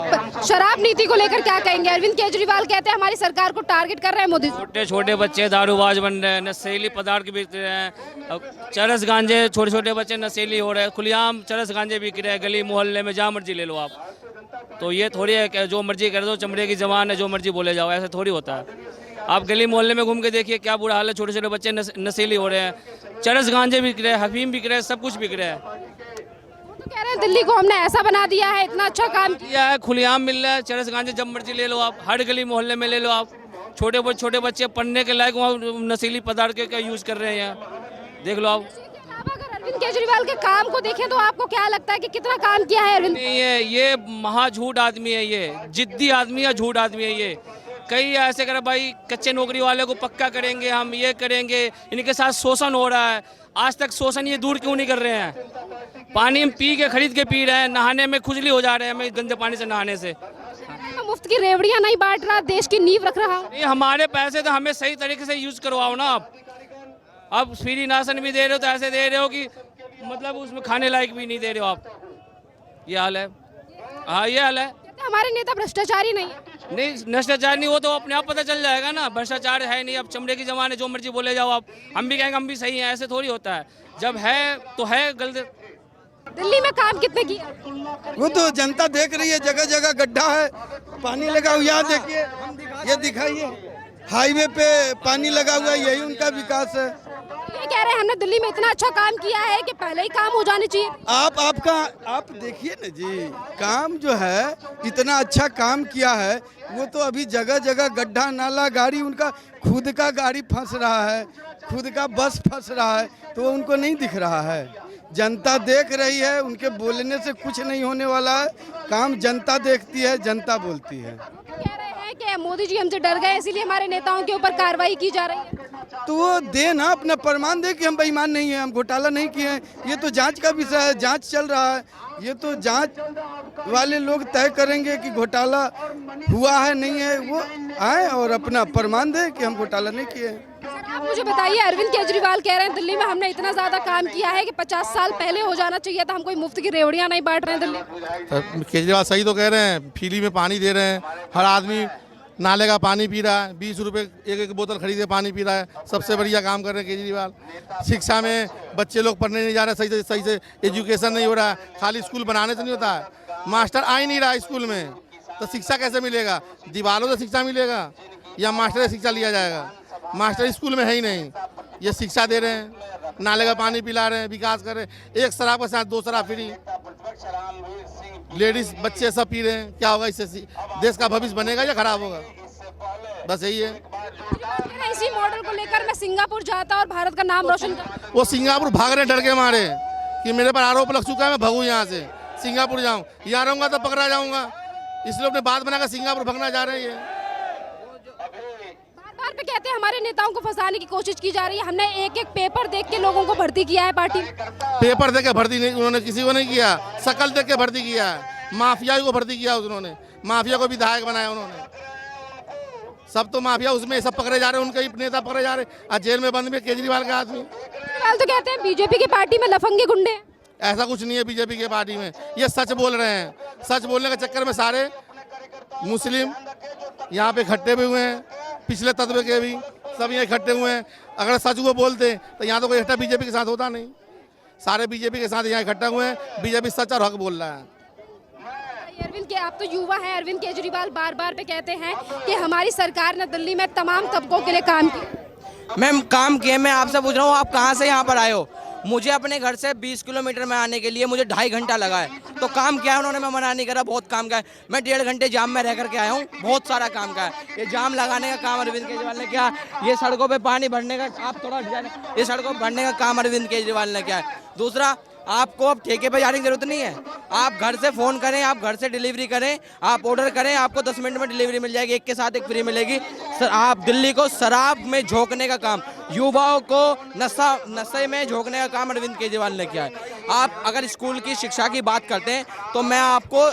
शराब नीति को लेकर क्या कहेंगे? अरविंद केजरीवाल कहते हैं हमारी सरकार को टारगेट कर रहे हैं मोदी जी। छोटे छोटे बच्चे दारूबाज बन रहे हैं, नशीली पदार्थ बिक रहे हैं। अब चरस गांजे, छोटे छोटे बच्चे नशीली हो रहे हैं, खुलेआम चरस गांजे बिक रहे हैं गली मोहल्ले में, जहाँ मर्जी ले लो आप। तो ये थोड़ी है कि जो मर्जी कर दो, चमड़े की जबान है, जो मर्जी बोले जाओ, ऐसे थोड़ी होता है। आप गली मोहल्ले में घूम के देखिए क्या बुरा हाल है, छोटे छोटे बच्चे नशीली हो रहे हैं, चरस गांजे बिक रहे हैं, हफीम बिक रहे हैं, सब कुछ बिक रहा है। तो कह रहे हैं दिल्ली को हमने ऐसा बना दिया है, इतना अच्छा काम किया। किया है, खुलेआम मिल रहा है, चरस गांजे जब मर्जी ले लो आप, हर गली मोहल्ले में ले लो आप। छोटे बच्चे पढ़ने के लायक वहाँ नशीली पदार्थ का यूज़ कर रहे हैं यहाँ, देख लो आप। इसके अलावा अगर अरविंद केजरीवाल के काम को देखें तो आपको क्या लगता है कि कितना काम किया है अरविंद? नहीं है, ये महा झूठ आदमी है, ये जिद्दी आदमी है, झूठ आदमी है ये। कई ऐसे कर भाई कच्चे नौकरी वाले को पक्का करेंगे, हम ये करेंगे, इनके साथ शोषण हो रहा है। आज तक शोषण ये दूर क्यों नहीं कर रहे हैं? पानी हम पी के खरीद के पी रहे हैं, नहाने में खुजली हो जा रहे हैं हमें गंदे पानी से नहाने से। मुफ्त की रेवड़ियां नहीं बांट रहा, देश की नींव रख रहा। नहीं, हमारे पैसे तो हमें सही तरीके से यूज करवाओ ना आप। अब फ्री राशन भी दे रहे हो तो ऐसे दे रहे हो कि मतलब उसमें खाने लायक भी नहीं दे रहे हो आप। ये हाल है, हाँ ये हाल है। हमारे नेता भ्रष्टाचारी नहीं है। नहीं, भ्रष्टाचार नहीं, वो तो अपने आप पता चल जाएगा ना। भ्रष्टाचार है नहीं, अब चमड़े की जबान है, जो मर्जी बोले जाओ आप। हम भी कहेंगे हम भी सही हैं, ऐसे थोड़ी होता है। जब है तो है, गलत। दिल्ली में काम कितने किया? वो तो जनता देख रही है, जगह जगह गड्ढा है, पानी लगा हुआ। यहाँ देखिए, ये दिखाइए, हाईवे पे पानी लगा हुआ है, यही उनका विकास है। ये कह रहे हैं हमने दिल्ली में इतना अच्छा काम किया है कि पहले ही काम हो जाने चाहिए। आप देखिए ना जी, काम जो है इतना अच्छा काम किया है, वो तो अभी जगह जगह गड्ढा नाला, गाड़ी उनका खुद का गाड़ी फंस रहा है, खुद का बस फंस रहा है, तो उनको नहीं दिख रहा है। जनता देख रही है, उनके बोलने से कुछ नहीं होने वाला है। काम जनता देखती है, जनता बोलती है। कह रहे हैं कि मोदी जी हमसे डर गए, इसीलिए हमारे नेताओं के ऊपर कार्रवाई की जा रही है। तो वो दे ना, अपना प्रमाण दे कि हम बेईमान नहीं हैं, हम घोटाला नहीं किए हैं। ये तो जांच का विषय है, जांच चल रहा है। ये तो जांच वाले लोग तय करेंगे कि घोटाला हुआ है नहीं है। वो आए और अपना प्रमाण दे कि हम घोटाला नहीं किए हैं। सर आप मुझे बताइए, अरविंद केजरीवाल कह रहे हैं दिल्ली में हमने इतना ज्यादा काम किया है कि 50 साल पहले हो जाना चाहिए था, हम कोई मुफ्त की रेवड़ियां नहीं बांट रहे हैं दिल्ली। केजरीवाल सही तो कह रहे हैं, फ्री में पानी दे रहे हैं, हर आदमी नाले का पानी पी रहा है, 20 रुपए एक बोतल खरीद के पानी पी रहा है। सबसे बढ़िया काम कर रहे हैं केजरीवाल। शिक्षा में बच्चे लोग पढ़ने नहीं जा रहे, सही से एजुकेशन नहीं हो रहा है। खाली स्कूल बनाने से नहीं होता है, मास्टर आ ही नहीं रहा स्कूल में, तो शिक्षा कैसे मिलेगा? दीवारों से शिक्षा मिलेगा या मास्टर से शिक्षा लिया जाएगा? मास्टर स्कूल में है ही नहीं, ये शिक्षा दे रहे हैं, नाले का पानी पिला रहे हैं, विकास कर रहे हैं। एक शराब के साथ 2 शराब फ्री, लेडीज बच्चे सब पी रहे हैं। क्या होगा इससे? देश का भविष्य बनेगा या खराब होगा? बस यही है। इसी मॉडल को लेकर मैं सिंगापुर जाता और भारत का नाम रोशन करता। वो सिंगापुर भाग रहे डर के मारे कि मेरे पर आरोप लग चुका है, मैं भागूं यहाँ से, सिंगापुर जाऊँ, यहाँ रहूँगा तो पकड़ा जाऊँगा, इसलिए अपने बात बनाकर सिंगापुर भागना जा रहे हैं। बार पे कहते हैं हमारे नेताओं को फंसाने की कोशिश की जा रही है। हमने एक एक पेपर देख के लोगों को भर्ती किया है पार्टी। पेपर देख के भर्ती नहीं, उन्होंने किसी को नहीं किया, शकल देख के भर्ती किया है। माफिया को भर्ती किया उन्होंने, माफिया को विधायक बनाया उन्होंने। सब तो माफिया उसमें सब पकड़े जा रहे हैं, उनके ही नेता पकड़े जा रहे हैं, जेल में बंद में केजरीवाल का आदमी। केजरीवाल तो कहते हैं बीजेपी की पार्टी में लफंगे गुंडे हैं। ऐसा कुछ नहीं है बीजेपी के पार्टी में, ये सच बोल रहे हैं। सच बोलने के चक्कर में सारे मुस्लिम यहाँ पे इकट्ठे भी हुए हैं, पिछले तत्व के भी सब यहाँ इकट्ठे हुए हैं। अगर सच वो बोलते तो यहाँ तो कोई इकट्ठा बीजेपी के साथ होता नहीं। सारे बीजेपी के साथ यहाँ इकट्ठा हुए हैं, बीजेपी सच और हक बोल रहा है। अरविंद के आप तो युवा हैं, अरविंद केजरीवाल बार बार पे कहते हैं कि हमारी सरकार ने दिल्ली में तमाम तबकों के लिए काम किया। मैम काम किए, मैं आपसे पूछ रहा हूँ आप कहाँ से यहाँ पर आए हो? मुझे अपने घर से 20 किलोमीटर में आने के लिए मुझे 2.5 घंटा लगा है। तो काम किया है उन्होंने, मैं मना नहीं करा, बहुत काम का है। मैं 1.5 घंटे जाम में रह करके आया हूँ, बहुत सारा काम का है। ये जाम लगाने का काम अरविंद केजरीवाल ने किया, ये सड़कों पे पानी भरने का, आप थोड़ा ये सड़कों पर भरने का काम अरविंद केजरीवाल ने किया है। दूसरा, आपको अब ठेके पे जाने की जरूरत नहीं है, आप घर से फ़ोन करें, आप घर से डिलीवरी करें, आप ऑर्डर करें, आपको 10 मिनट में डिलीवरी मिल जाएगी, एक के साथ एक फ्री मिलेगी। सर आप दिल्ली को शराब में झोंकने का काम, युवाओं को नशे में झोंकने का काम अरविंद केजरीवाल ने किया है। आप अगर स्कूल की शिक्षा की बात करते हैं तो मैं आपको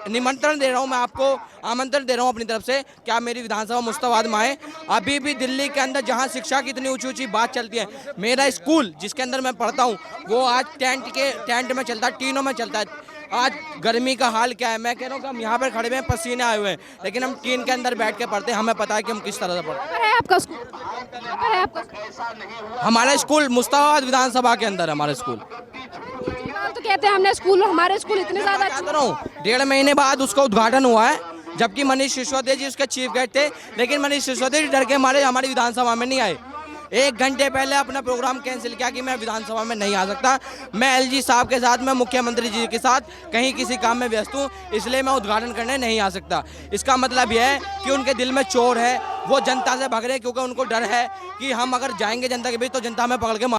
निमंत्रण दे रहा हूं, मैं आपको आमंत्रण दे रहा हूं अपनी तरफ से कि आप मेरी विधानसभा मुश्ताबाद में आए। अभी भी दिल्ली के अंदर जहां शिक्षा की इतनी ऊंची ऊंची बात चलती है, मेरा स्कूल जिसके अंदर मैं पढ़ता हूं वो आज टेंट में चलता है, टीनों में चलता है। आज गर्मी का हाल क्या है, मैं कह रहा हूँ कि हम यहाँ पर खड़े हुए हैं, पसीने आए हुए हैं, लेकिन हम टीन के अंदर बैठ के पढ़ते हैं, हमें पता है कि हम किस तरह से पढ़ते हैं। कहाँ है आपका स्कूल? कहाँ है आपका स्कूल? हमारा स्कूल मुस्ताबाद विधानसभा के अंदर है हमारा स्कूल। केजरीवाल तो कहते हैं हमने स्कूल, हमारे स्कूल इतने ज्यादा अच्छे। बता रहा हूँ, 1.5 महीने बाद उसका उद्घाटन हुआ है, जबकि मनीष सिसोदिया जी उसके चीफ गेस्ट थे, लेकिन मनीष सिसोदिया जी डर के मारे हमारी विधानसभा में नहीं आए। 1 घंटे पहले अपना प्रोग्राम कैंसिल किया कि मैं विधानसभा में नहीं आ सकता, मैं एलजी साहब के साथ, मैं मुख्यमंत्री जी के साथ कहीं किसी काम में व्यस्त हूँ, इसलिए मैं उद्घाटन करने नहीं आ सकता। इसका मतलब यह है कि उनके दिल में चोर है, वो जनता से भाग रहे हैं, क्योंकि उनको डर है कि हम अगर जाएंगे जनता के बीच तो जनता हमें पकड़ के हमारे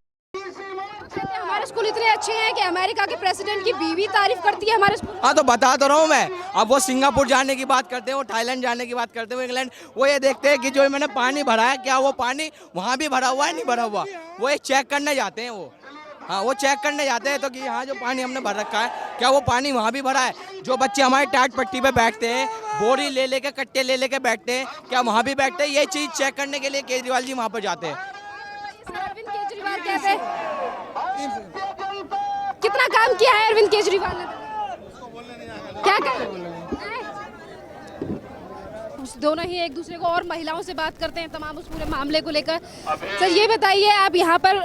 स्कूल इतने अच्छे हैं कि अमेरिका के प्रेसिडेंट की बीवी तारीफ करती है हमारे स्कूल। हाँ, तो बता तो रहा हूँ मैं। अब वो सिंगापुर जाने की बात करते हैं, वो थाईलैंड जाने की बात करते हैं, वो इंग्लैंड, वो ये देखते हैं कि जो मैंने पानी भरा है क्या वो पानी वहाँ भी भरा हुआ है, नहीं भरा हुआ, वो एक चेक करने जाते हैं वो। हाँ, वो चेक करने जाते हैं तो कि यहाँ जो पानी हमने भर रखा है क्या वो पानी वहाँ भी भरा है। जो बच्चे हमारे टाट पट्टी पे बैठते हैं, बोरी ले लेके कट्टे ले लेके बैठते हैं, क्या वहाँ भी बैठते हैं? ये चीज़ चेक करने के लिए केजरीवाल जी वहाँ पर जाते हैं। अरविंद केजरीवाल कहते हैं कितना काम किया है अरविंद केजरीवाल ने, क्या दोनों ही एक दूसरे को और महिलाओं से बात करते हैं तमाम उस पूरे मामले को लेकर। सर ये बताइए, आप यहाँ पर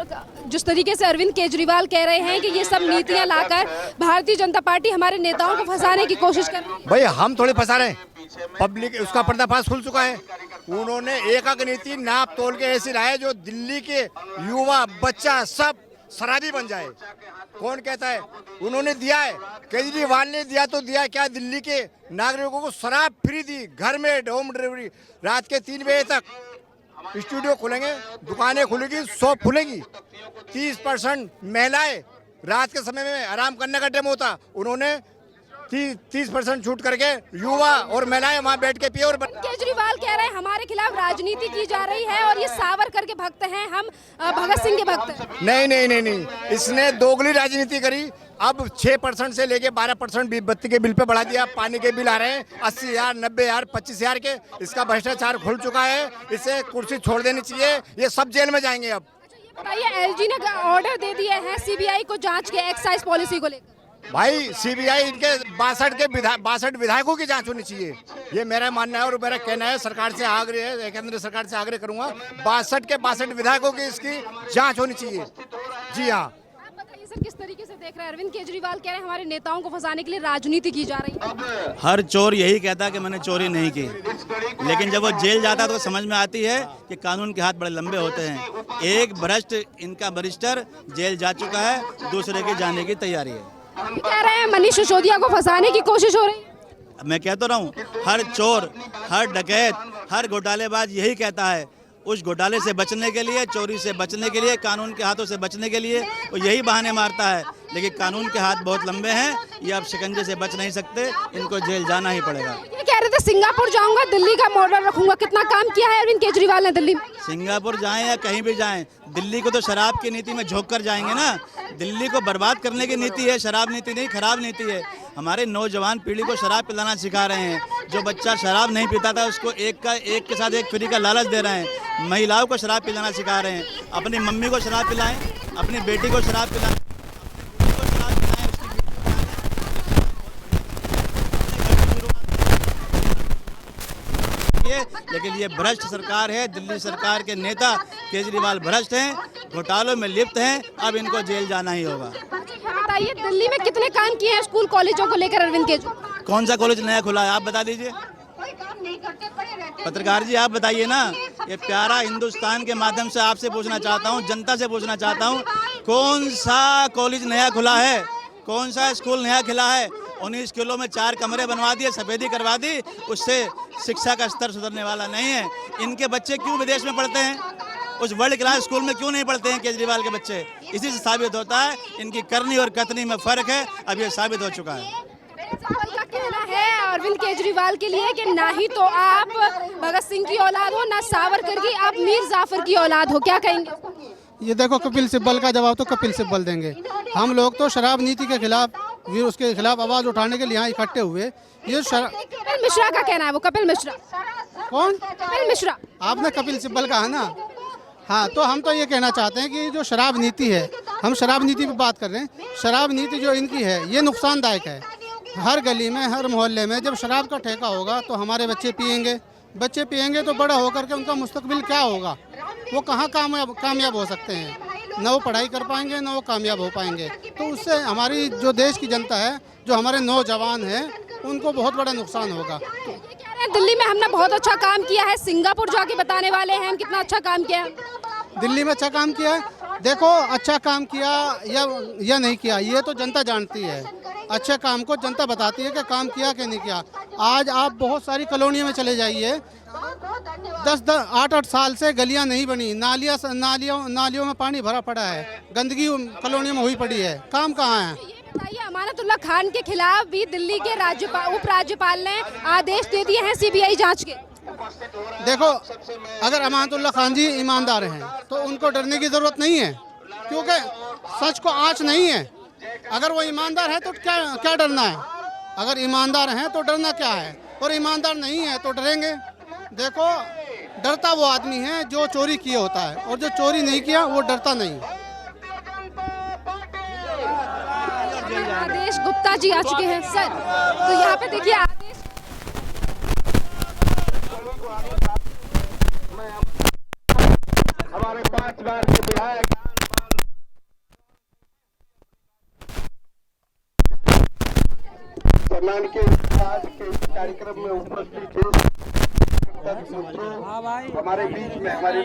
जिस तरीके से अरविंद केजरीवाल कह रहे हैं कि ये सब नीतियां लाकर भारतीय जनता पार्टी हमारे नेताओं को फंसाने की कोशिश कर रही है। भाई हम थोड़ी फंसा रहे हैं, पब्लिक उसका पर्दाफाश खुल चुका है। उन्होंने एक नीति नाप तोल के ऐसी लाए जो दिल्ली के युवा बच्चा सब शराबी बन जाए। कौन कहता है? उन्होंने दिया है, केजरीवाल ने दिया तो दिया क्या, दिल्ली के नागरिकों को शराब फ्री दी, घर में होम डिलीवरी, रात के 3 बजे तक स्टूडियो खुलेंगे, दुकानें खुलेगी, शॉप खुलेगी, 30% महिलाएं रात के समय में आराम करने का टाइम होता, उन्होंने 30% छूट करके युवा और महिलाएं वहाँ बैठ के पिए। और केजरीवाल कह रहे हैं हमारे खिलाफ राजनीति की जा रही है और ये सावरकर के भक्त हैं, हम भगत सिंह के भक्त हैं। नहीं, इसने दोगली राजनीति करी। अब 6% से लेके 12% बत्ती के बिल पे बढ़ा दिया, पानी के बिल आ रहे हैं 80,000, 90,000, 25,000 के। इसका भ्रष्टाचार खुल चुका है, इसे कुर्सी छोड़ देनी चाहिए, ये सब जेल में जाएंगे। अब बताइए, एलजी ने ऑर्डर दे दिए हैं सीबीआई को जांच के एक्साइज पॉलिसी को लेकर। भाई सीबीआई इनके 62 विधायकों की जांच होनी चाहिए, ये मेरा मानना है और मेरा कहना है। सरकार से आग्रह है, केंद्र सरकार से आग्रह करूंगा, 62 विधायकों की इसकी जांच होनी चाहिए। जी हाँ। आप बताइए सर, किस तरीके से देख रहे हैं? अरविंद केजरीवाल कह रहे हैं हमारे नेताओं को फंसाने के लिए राजनीति की जा रही है। हर चोर यही कहता है कि मैंने चोरी नहीं की, लेकिन जब वो जेल जाता है तो समझ में आती है कि कानून के हाथ बड़े लंबे होते हैं। एक भ्रष्ट इनका वरिष्ठर जेल जा चुका है, दूसरे के जाने की तैयारी है। कह रहे हैं मनीष सिसोदिया को फंसाने की कोशिश हो रही है। मैं कहता रहा हूँ, हर चोर, हर डकैत, हर घोटालेबाज यही कहता है। उस घोटाले से बचने के लिए, चोरी से बचने के लिए, कानून के हाथों से बचने के लिए वो यही बहाने मारता है, लेकिन कानून के हाथ बहुत लंबे हैं, ये अब शिकंजे से बच नहीं सकते, इनको जेल जाना ही पड़ेगा। ये कह रहे थे सिंगापुर जाऊंगा, दिल्ली का मॉडल रखूंगा। कितना काम किया है अरविंद केजरीवाल ने दिल्ली में? सिंगापुर जाएं या कहीं भी जाएं, दिल्ली को तो शराब की नीति में झोंक कर जाएंगे ना। दिल्ली को बर्बाद करने की नीति है, शराब नीति नहीं, खराब नीति है। हमारे नौजवान पीढ़ी को शराब पिलाना सिखा रहे हैं। जो बच्चा शराब नहीं पीता था उसको एक के साथ एक फ्री का लालच दे रहे हैं। महिलाओं को शराब पिलाना सिखा रहे हैं। अपनी मम्मी को शराब पिलाएं, अपनी बेटी को शराब पिलाएं, लेकिन ये भ्रष्ट सरकार है। दिल्ली सरकार के नेता केजरीवाल भ्रष्ट हैं, घोटालों में लिप्त हैं, अब इनको जेल जाना ही होगा। बताइए, दिल्ली में कितने काम किए हैं स्कूल कॉलेजों को लेकर अरविंद केजरीवाल? कौन सा कॉलेज नया खुला है आप बता दीजिए। पत्रकार जी आप बताइए ना। ये प्यारा हिंदुस्तान के माध्यम से आपसे पूछना चाहता हूँ, जनता से पूछना चाहता हूँ, कौन सा कॉलेज नया खुला है, कौन सा स्कूल नया खिला है? 19 किलो में 4 कमरे बनवा दिए, सफेदी करवा दी, उससे शिक्षा का स्तर सुधरने वाला नहीं है। इनके बच्चे क्यों विदेश में पढ़ते हैं? उस वर्ल्ड क्लास स्कूल में क्यों नहीं पढ़ते हैं केजरीवाल के बच्चे? इसी से साबित होता है इनकी करनी और कथनी में फर्क है। अब ये साबित हो चुका है। का कहना है अरविंद केजरीवाल के लिए कि ना ही तो आप भगत सिंह की औलाद हो, ना सावरकर की, आप मीर जाफर की औलाद हो। क्या कहेंगे? ये देखो, कपिल सिब्बल का जवाब तो कपिल सिब्बल देंगे। हम लोग तो शराब नीति के खिलाफ, उसके खिलाफ आवाज उठाने के लिए यहाँ इकट्ठे हुए। ये कपिल मिश्रा का कहना है, वो कपिल मिश्रा। कौन? कपिल मिश्रा। आपने कपिल सिब्बल कहा ना। हाँ, तो हम तो ये कहना चाहते हैं कि जो शराब नीति है, हम शराब नीति पे बात कर रहे हैं, शराब नीति जो इनकी है ये नुकसानदायक है। हर गली में, हर मोहल्ले में जब शराब का ठेका होगा तो हमारे बच्चे पिएंगे तो बड़ा होकर के उनका मुस्तकबिल क्या होगा? वो कहाँ कामयाब हो सकते हैं? न वो पढ़ाई कर पाएंगे, न वो कामयाब हो पाएंगे। तो उससे हमारी जो देश की जनता है, जो हमारे नौजवान हैं, उनको बहुत बड़ा नुकसान होगा। ये कह रहे हैं दिल्ली में हमने बहुत अच्छा काम किया है, सिंगापुर जाके बताने वाले हैं हम कितना अच्छा काम किया है। दिल्ली में अच्छा काम किया है। देखो, अच्छा काम किया या नहीं किया, ये तो जनता जानती है। अच्छे काम को जनता बताती है कि काम किया कि नहीं किया। आज आप बहुत सारी कॉलोनियों में चले जाइए, 8-8 साल से गलियां नहीं बनी, नालियों में पानी भरा पड़ा है, गंदगी कॉलोनियों में हुई पड़ी है। काम कहाँ है? ये बताइए, अमानतुल्लाह खान के खिलाफ भी दिल्ली के उपराज्यपाल ने आदेश दे दिए हैं सीबीआई जांच के। देखो, अगर अमानतुल्लाह खान जी ईमानदार हैं तो उनको डरने की ज़रूरत नहीं है, क्योंकि सच को आँच नहीं है। अगर वो ईमानदार है तो क्या डरना है? अगर ईमानदार हैं तो डरना क्या है? और ईमानदार नहीं है तो डरेंगे? देखो, डरता वो आदमी है जो चोरी किए होता है, और जो चोरी नहीं किया वो डरता नहीं। आदेश गुप्ता जी आ चुके हैं सर, तो यहाँ पे देखिए आदेश हमारे 5 बार के विधायक सम्मान के आज के कार्यक्रम में उपस्थित थे। हमारे बीच में हमारे